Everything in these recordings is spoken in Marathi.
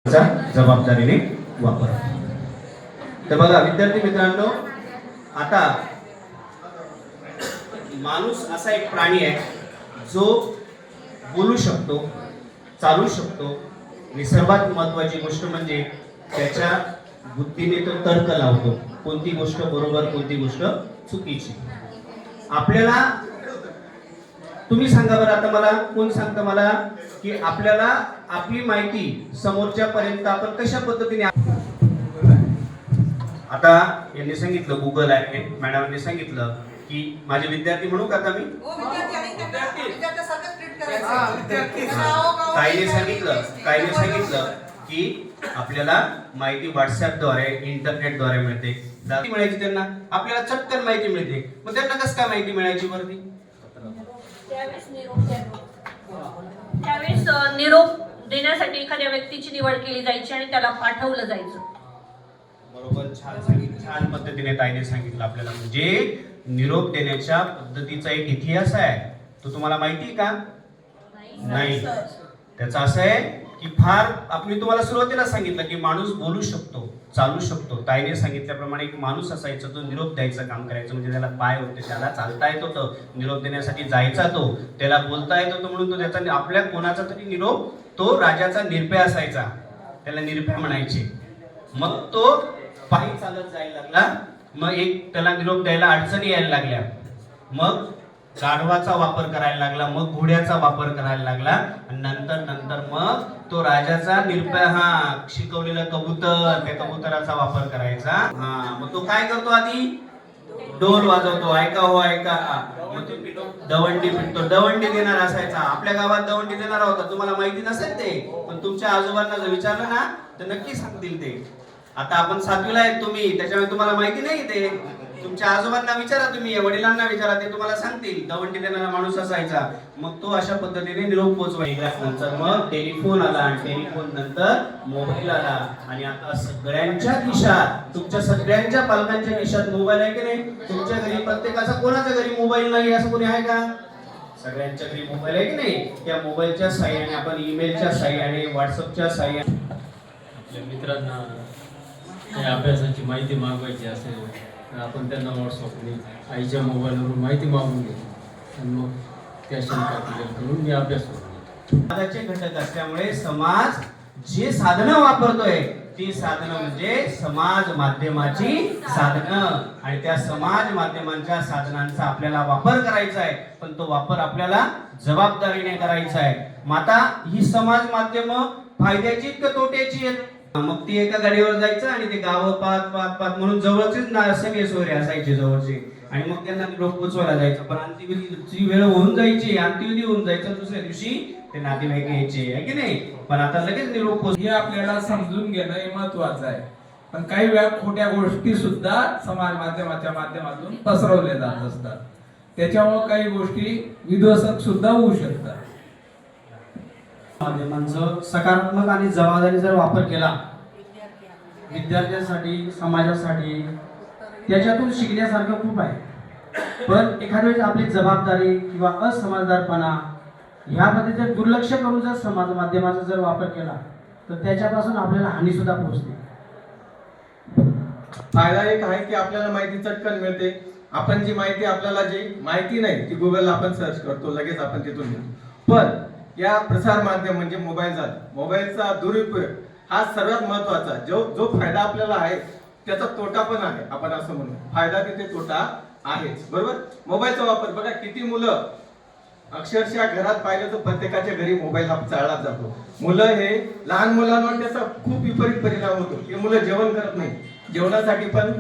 जबाबदारीने वापर. तर बघा विद्यार्थी मित्रांनो, आता माणूस असा एक प्राणी आहे जो बोलू शकतो, चालू शकतो आणि सर्वात महत्वाची गोष्ट म्हणजे त्याच्या बुद्धीने तो तर्क लावतो. कोणती गोष्ट बरोबर, कोणती गोष्ट चुकीची. आपल्याला तुम्ही सांगा बरं, आता मला कोण सांगतं मला की आपल्याला आपली माहिती समोरच्या पर्यंत आपण कशा पद्धतीने. आता यांनी सांगितलं गुगल आहे, मॅडमने सांगितलं की माझे विद्यार्थी म्हणू का आता मी, काहीने सांगितलं की आपल्याला माहिती व्हॉट्सअपद्वारे इंटरनेटद्वारे मिळते. मिळायची त्यांना, आपल्याला चटकन माहिती मिळते. मग त्यांना कसं काय माहिती मिळायची वरती? त्यावेळेस निरोप देण्यासाठी एखाद्या व्यक्तीची निवड केली जायची आणि त्याला पाठवलं जायचं. बरोबर, छान सांगितलं, छान पद्धतीने ताईने सांगितलं आपल्याला. म्हणजे निरोप देण्याच्या पद्धतीचा एक इतिहास आहे, तो तुम्हाला माहिती का? नाही. त्याचा असं आहे की फार आपण तुम्हाला सुरुवातीला सांगितलं की माणूस बोलू शकतो, चालू शकतो. ताईने सांगितल्याप्रमाणे एक माणूस असायचा तो निरोप द्यायचं काम करायचं. म्हणजे त्याला पाय होते, त्याला चालता येत होतं, निरोप देण्यासाठी जायचा तो, त्याला बोलता येत होतं, म्हणून तो त्याचा आपल्या कोणाचा तरी निरोप, तो राजाचा निर्भय असायचा, त्याला निर्भय म्हणायचे. मग तो पायी चालत जायला लागला. मग एक त्याला निरोप द्यायला अडचणी यायला लागल्या. मग गाढवाचा वापर करायला लागला, मग घोड्याचा वापर करायला लागला आणि नंतर मग तो राजाचा निर्भय शिकवलेला कबूतर, त्या कबुतराचा वापर करायचा. मग तो काय करतो, आधी डोल वाजवतो, ऐका हो ऐका. मग तो दवंडी पिटतो, दवंडी देणार असायचा. आपल्या गावात दवंडी देणार होता, तुम्हाला माहिती नसेल ते, पण तुमच्या आजोबांना जर विचारलं ना तर नक्की सांगतील ते. आता आपण 7वीला आहेत तुम्ही, त्याच्यामुळे तुम्हाला माहिती नाही ते. तुमच्या आजोबांना विचारा, तुम्ही वडिलांना विचारा, ते तुम्हाला सांगतील दवंडी देणारा माणूस असायचा. मग तो अशा पद्धतीने निरोप पोहोचवायचा. नंतर मग टेलिफोन आला आणि टेलिफोन नंतर मोबाईल आला. आणि आता सगळ्यांच्या खिशात, तुमच्या सगळ्यांच्या पालकांच्या खिशात मोबाईल आहे की नाही? तुमच्या घरी प्रत्येकाचा, कोणाच्या घरी मोबाईल नाही असं कोणी आहे का? सगळ्यांच्या घरी मोबाईल आहे की नाही? त्या मोबाईलच्या साहाय्याने आपण ईमेलच्या साहाय्याने, व्हॉट्सअपच्या साहाय्याने आपल्या मित्रांना काही अभ्यासाची माहिती मागवायची असेल, आपण त्यांना व्हॉट्सअपने आईच्या मोबाईलवरून माहिती मागून घेतो आणि मग त्या शंका करून मी अभ्यास करतो. समाजाचे घटक असल्यामुळे समाज जे साधनं वापरतोय ती साधनं म्हणजे समाज माध्यमाची साधनं. आणि त्या समाज माध्यमांच्या साधनांचा आपल्याला वापर करायचा आहे, पण तो वापर आपल्याला जबाबदारीने करायचा आहे. माता ही समाज माध्यम फायद्याची का तोट्याची आहेत? मग ती एका गाडीवर जायचं आणि ते गाव पात म्हणून जवळचेच सगळे सोयरे असायचे जवळचे, आणि मग त्यांना निरोप पोचवायला जायचं. पण अंत्यविधीची वेळ होऊन जायची, अंत्यविधी होऊन जायचं, दुसऱ्या दिवशी ते नातेवाईक यायचे, आहे की नाही? पण आता लगेच निरोप हे आपल्याला समजून घेणं हे महत्वाचं आहे. पण काही वेळा खोट्या गोष्टी सुद्धा समाज माध्यमाच्या माध्यमातून पसरवल्या जात असतात. त्याच्यामुळे काही गोष्टी विध्वंसक सुद्धा होऊ शकतात. माध्यमांचा सकारात्मक आणि जबाबदारी जर वापर केला विद्यार्थ्यांसाठी, समाजासाठी, त्याच्यातून शिकण्यासारखं खूप आहे. पण एखाद्या वेळेस आपली जबाबदारी किंवा असमजदारपणा ह्यामध्ये जर दुर्लक्ष करून जर समाज माध्यमाचा जर वापर केला तर त्याच्यापासून आपल्याला हानी सुद्धा पोहोचते. फायदा एक आहे की आपल्याला माहिती चटकन मिळते. आपण जी माहिती, आपल्याला जी माहिती नाही ती गुगलला आपण सर्च करतो, लगेच आपण तिथून घेतो. पण या प्रसार माध्यम म्हणजे मोबाईलचा दुरुपयोग हा सर्वात महत्वाचा. जो फायदा आपल्याला आहे त्याचा तोटा पण आहे. आपण असं म्हणू, फायदा तिथे तोटा आहेच, बरोबर. मोबाईलचा वापर बघा, किती मुलं अक्षरशः घरात पाहिलं तर प्रत्येकाच्या घरी मोबाईल हा चालला जातो. मुलं हे लहान मुलांवर त्याचा खूप विपरीत परिणाम होतो. हे मुलं जेवण करत नाही, जेवणासाठी पण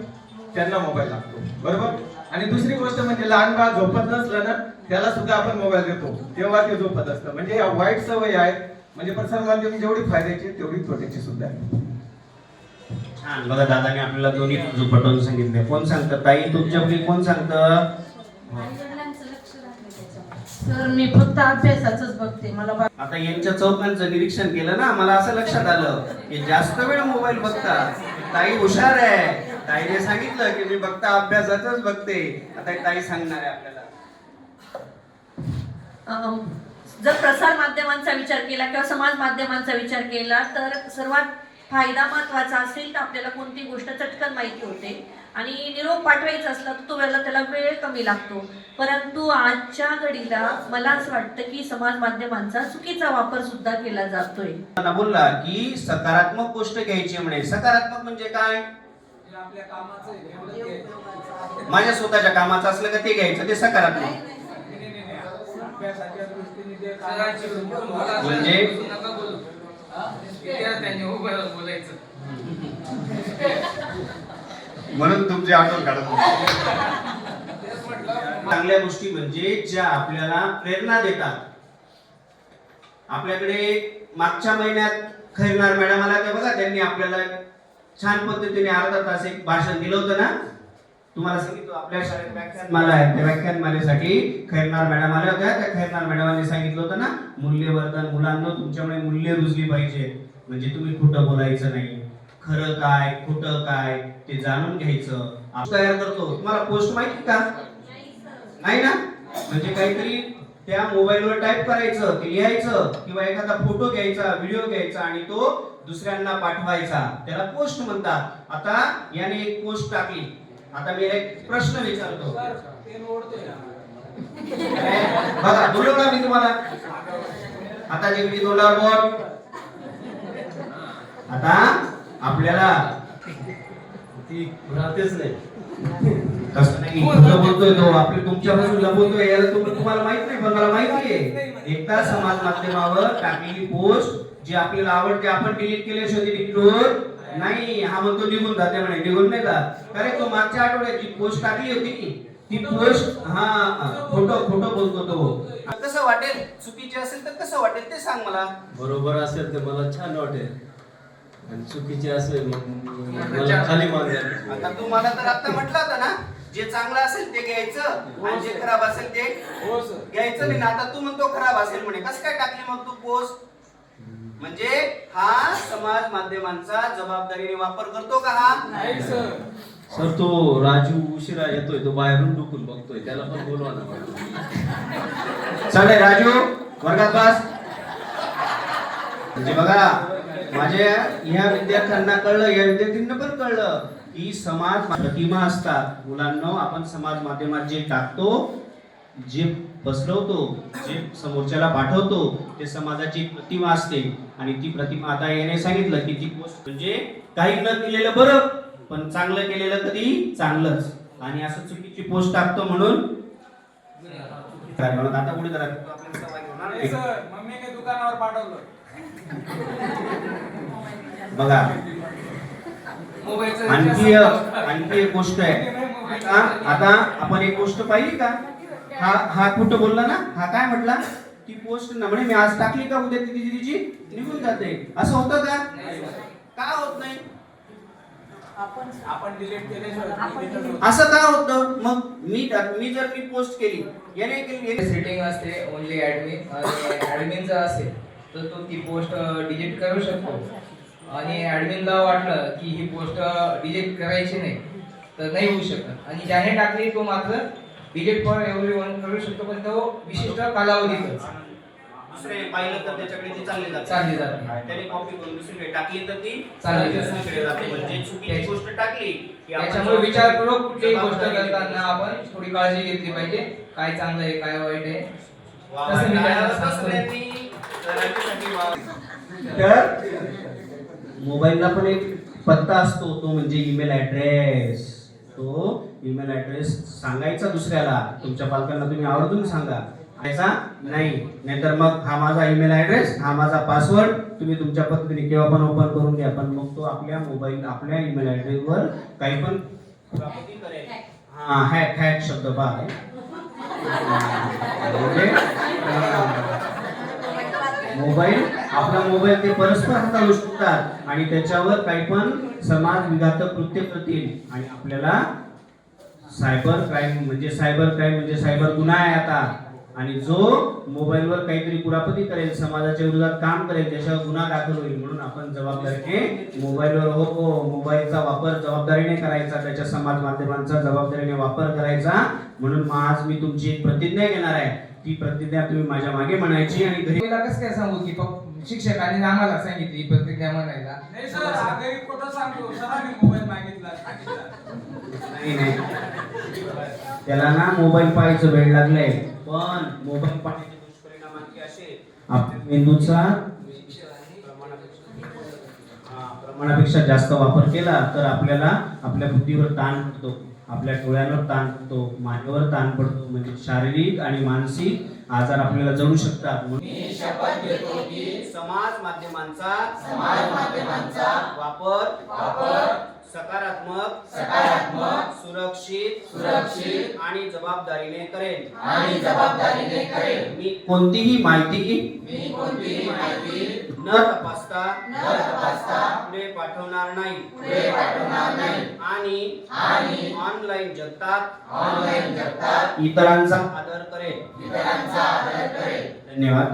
त्यांना मोबाईल लागतो, बरोबर. आणि दुसरी गोष्ट म्हणजे लहान बाळ झोपत नसलं ना त्याला सुद्धा आपण मोबाईल देतो, तेव्हा ते झोपत असतं. म्हणजे या वाईट सवय आहे. म्हणजे प्रसार माध्यम जेवढी फायद्याची तेवढी तोट्याची सुद्धा आहे. छान. बघा, दादाने आपल्याला दोन्ही पटवून सांगितले. कोण सांगतं ताई तुमच्यापैकी, कोण सांगतं? तर मी फक्त अभ्यासाचंच बघते. मला आता यांच्या चौकांचं निरीक्षण केलं ना, मला असं लक्षात आलं की जास्त वेळ मोबाईल बघता. ताई हुशार आहे, ताईने सांगितलं की मी फक्त अभ्यासाचंच बघते. आता ताई सांगणार आहे आपल्याला. जर प्रसार माध्यमांचा विचार केला किंवा समाज माध्यमांचा विचार केला तर सर्वात फायदा महत्वाचा असेल तर आपल्याला कोणती गोष्ट चटकन माहिती होते आणि निरोप पाठवायचा असला तर तो वेळेला त्याला वेळ कमी लागतो. परंतु आजच्या घडीला मला असं वाटतं की समाज माध्यमांचा चुकीचा वापर सुद्धा केला जातोय. मला बोलला की सकारात्मक गोष्ट घ्यायची म्हणे. सकारात्मक म्हणजे काय? आपल्या कामाचं आहे, तेवढंच घ्यायचं. माझ्या स्वतःच्या कामाचं असलं का ते घ्यायचं, ते सकारात्मक. नाही. अभ्यासाच्या दृष्टीने जे कामाचं म्हणजे नका बोलू. विद्यार्थ्यांनी उभं बोलायचं. म्हणून तुमचे आठवण काढत होते. चांगल्या गोष्टी म्हणजे ज्या आपल्याला प्रेरणा देतात. आपल्याकडे मागच्या महिन्यात खैरनार मॅडम आला का बघा, त्यांनी आपल्याला छान पद्धतीने अर्धा तास एक भाषण दिलं होतं ना. तुम्हाला सांगितलं आपल्या शाळेत व्याख्यानमाला आहे, त्या व्याख्यानमालेसाठी खैरनार मॅडम आल्या होत्या. त्या खैरनार मॅडमांनी सांगितलं होतं ना, मूल्यवर्धन. मुलांना तुमच्यामुळे मूल्य रुजली पाहिजे. म्हणजे तुम्ही खोटं बोलायचं नाही, खरं काय खोटं काय ते जाणून घ्यायचं. आपण तयार करतो. तुम्हाला पोस्ट माहिती का? नाही ना. म्हणजे काहीतरी त्या मोबाईलवर टाईप करायचं, ते लिहायचं किंवा एखादा फोटो घ्यायचा, व्हिडिओ घ्यायचा आणि तो दुसऱ्यांना पाठवायचा, त्याला पोस्ट म्हणतात. आता याने एक पोस्ट टाकली. आता मी एक प्रश्न विचारतो. बघा बोलवला मी तुम्हाला. आता जिकडे तोंडावर बोट. आता आपल्याला ती राहतेच नाही. तसं नाही, खोटं बोलतोय तो. आपली तुमच्यापासून लपवतोय याला तुम्हाला माहित नाही, पण मला माहिती आहे. एकदा समाज माध्यमावर टाकलेली पोस्ट जी आपल्याला आवडते आपण डिलीट केल्याशिवाय ती डिलीट होत नाही. हा म्हणतो निघून जाते म्हणे. निघून नाही जात. कारण तो मागच्या आठवड्यात जी पोस्ट टाकली होती ती पोस्ट खोटं बोलतो तो. कसं वाटेल? चुकीचे असेल तर कसं वाटेल ते सांग मला. बरोबर असेल तर मला छान वाटेल आणि चुकीचे असेल मग मला खाली मागायला. आता तू मला तर आता म्हटलं होतं ना, जे चांगलं असेल ते घ्यायचं आणि जे खराब असेल ते घ्यायचं नाही. आता तू म्हणतो खराब असेल म्हणे. कसं काय टाकली मग तू पोस्ट? म्हणजे हा समाज माध्यमांचा जबाबदारीने वापर करतो का? हा नाही सर. सर तो राजू उशिरा येतोय, तो बाहेरून डुकून बघतोय, त्याला पण बोलवा ना. चालेल राजू, वर्गात बस. म्हणजे बघा, माझ्या ह्या विद्यार्थ्यांना कळलं, या विद्यार्थ्यांना पण कळलं की समाज प्रतिमा असतात. मुलांना आपण समाज माध्यमात जे टाकतो, जे पसरवतो, जे समोरच्याला पाठवतो, ते समाजाची प्रतिमा असते. आणि ती प्रतिमा आता याने सांगितलं की ती पोस्ट म्हणजे काही न केलेलं बरं, पण चांगलं केलेलं कधी चांगलंच. आणि असं चुकीची पोस्ट टाकतो म्हणून आता पुढे जरा नाही सर, मम्मीने दुकानावर पाठवलं. बघा. मोबाईलचं आणखी एक गोष्ट आहे. आता आपण एक गोष्ट पाहिली का? हा खोटं बोलला ना. हा काय म्हटला? ती पोस्ट ना म्हणे मी आज टाकली का उद्या तिची निघून जाते. असं होतं का? का होत नाही? आपण डिलीट केल्याशिवाय असं का होतं? मग मी जर पोस्ट केली, याने केली, सेटिंग असते ओनली ऍडमिन आणि ऍडमिनचा असेल तर तो ती पोस्ट डिलीट करू शकतो. आणि ऍडमिनला वाटलं की ही पोस्ट डिलीट करायची नाही तर नाही होऊ शकत. आणि ज्याने टाकली तो मात्र डिलीट फॉर एव्हरीवन करू शकतो, पण तो विशिष्ट कालावधीतच. दुसरे पाहिलं तर त्याच्याकडे ती चालली जाते. त्याने कॉपी करून दुसरीकडे टाकली तर ती चालली जाते. दुसरीकडे जाते. म्हणजे चुकीची गोष्ट टाकली की आपण त्याच्यामुळे विचारपूर्वक कुठलीही गोष्ट करताना आपण थोडी काळजी घेतली पाहिजे. काय चांगलं आहे काय वाईट आहे तसं मी त्यांना सांगतो. तर मोबाईलला पण एक पत्ता असतो, तो म्हणजे ईमेल ऍड्रेस. तो ईमेल ऍड्रेस सांगायचा दुसऱ्याला. तुमच्या पालकांना तुम्ही आवर्जून सांगा. ऐसा नाही, नाहीतर मग हा माझा ईमेल ऍड्रेस, हा माझा पासवर्ड, तुम्ही तुमच्या पद्धतीने केव्हा पण ओपन करून घ्या. पण मग तो आपल्या मोबाईल, आपल्या ईमेल ऍड्रेसवर काही पण कुरापती करेल. हा हॅक शब्द पहा. मोबाईल, आपला मोबाईल ते परस्पर हाताळू शकतात आणि त्याच्यावर काही पण समाज विघातक कृत्य करतील. आणि आपल्याला सायबर क्राईम म्हणजे सायबर गुन्हा आहे आता. आणि जो मोबाईलवर काहीतरी कुरापती करेल, समाजाच्या विरोधात काम करेल, त्याच्यावर गुन्हा दाखल होईल. म्हणून आपण जबाबदारीने मोबाईलवर मोबाईलचा वापर जबाबदारीने करायचा, त्याच्या समाज माध्यमांचा जबाबदारीने वापर करायचा. म्हणून आज मी तुमची एक प्रतिज्ञा घेणार आहे ती प्रतिज्ञा तुम्ही माझ्या मागे म्हणायची आणि घरी तिला कसं काय सांगू की शिक्षकांनी आम्हाला सांगितली ही प्रतिज्ञा म्हणायला. नाही सर, हा घरी खोटं सांगतो. सरांनी मोबाईल मागितला. नाही नाही त्याला ना मोबाईल पाहायचं वेळ लागलाय, पण मोबाईल पाहण्याचे दुष्परिणाम आणखी असे आपल्या मेंदूचा प्रमाणापेक्षा जास्त वापर केला तर आपल्याला आपल्या बुद्धीवर ताण पडतो, आपल्या डोळ्यांवर ताण पडतो, मानेवर ताण पडतो, म्हणजे शारीरिक आणि मानसिक आजार आपल्याला जडू शकतात. म्हणून समाज माध्यमांचा वापर सकारात्मक सुरक्षित आणि जबाबदारीने करेन. मी कोणतीही माहिती न तपासता पुढे पाठवणार नाही आणि ऑनलाईन जगतात इतरांचा आदर करेन. धन्यवाद.